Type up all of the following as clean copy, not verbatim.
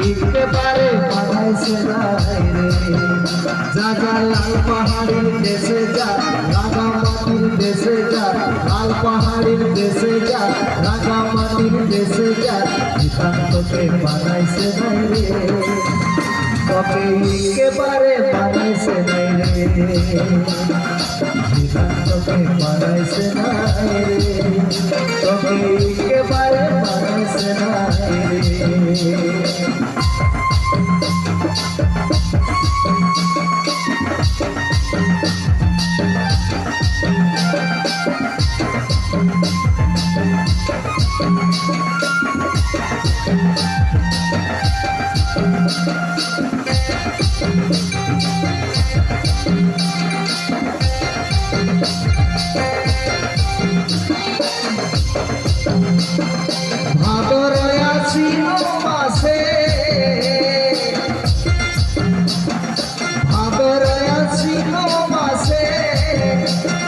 একেবারে বানাইছে নাই রে যা যা লাল পাহাড়ের দেশে যা রাঙামাটির দেশে যা লাল পাহাড়ের দেশে যা রাঙামাটির দেশে যা নিতান্তকে বানাইছে নাই রে তবে একেবারে বানাইছে নাই রে নিতান্তকে বানাইছে নাই রে তবে একেবারে বানাইছে নাই রে ভাদরে আশ্বিন মাসে ভাদরে আশ্বিন মাসে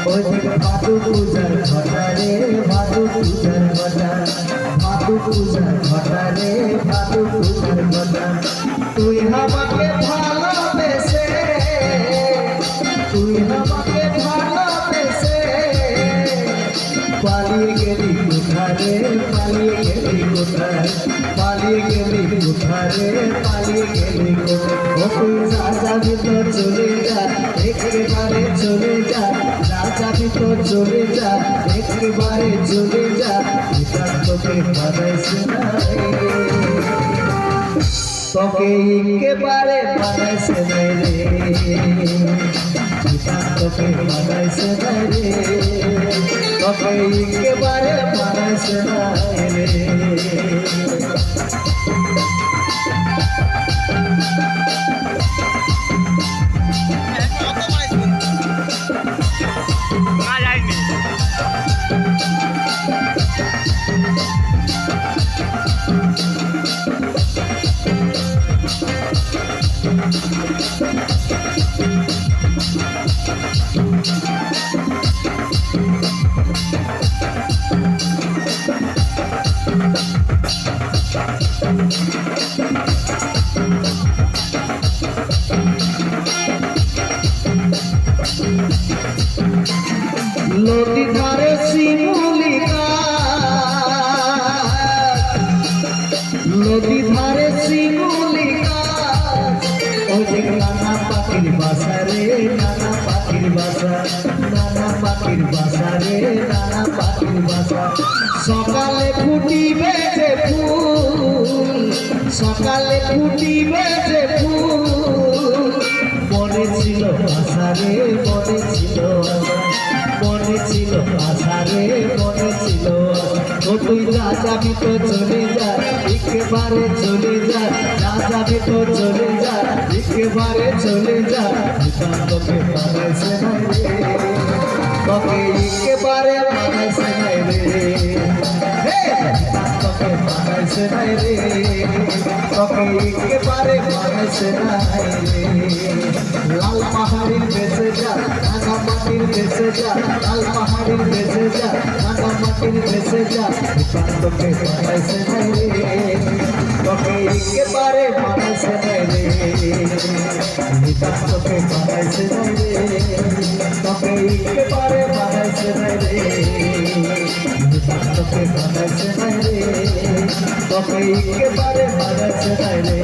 ওই ভাদু পূজার ঘটা রে ভাদু পূজার ঘটা ভাদু পূজার ঘটা রে ভাদু পূজার ঘটা তুই আমাকে ভালোবেসে তুই আমাকে ভালোবেসে পালিয়ে গেলি কোথারে পালিয়ে গেলি কোথায় পালিয়ে গেলি কোথারে পালিয়ে গেলি কোথায় ও তুই যা যাবি তো চলে যা একেবারে চলে যা যা যাবি তো চলে যা একেবারে চলে যা তোকে বানাইছে নাই তোকে একেবারে বানাইছে নাই রে তোকে বানাইছে নাই রে তোকে একেবারে বানাইছে নাই রে নদী ধারে শিমুলি নদী ধারে শিমুলি ওই যে নানা পাখির বাসা রে নানা পাখির বাসা নানা পাখির বাসা রে নানা পাখির বাসা সকালে ফুটিবে যে ফুল সকালে ফুটিবে যে ফুল মনে ছিল আশা রে মনে ছিল মনে ছিল আশা রে মনে ছিল ও তুই যা যাবি তো চলে যা একেবারে চলে যা যা যাবি তো চলে যা একেবারে চলে যা তোকে বানাইছে নাই রে তোকে একেবারে বানাইছে নাই রে তোকে বানাইছে নাই রে তোকে একেবারে বানাইছে নাই রে লাল পাহাড়ের দেশে যা রাঙামাটির দেশে যা লাল পাহাড়ের দেশে যা রাঙামাটির দেশে যা তোকে বানাইছে নাই রে তোকে একেবারে বানাইছে নাই রে তোকে বানাইছে নাই রে তোকে একেবারে বানাইছে নাই রে তোকে বানাইছে নাই রে তোকে একেবারে বানাইছে নাই রে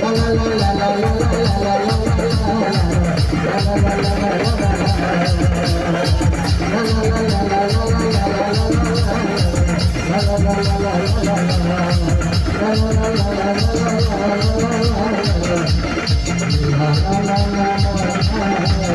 লা লা লা লা লা লা লা la la la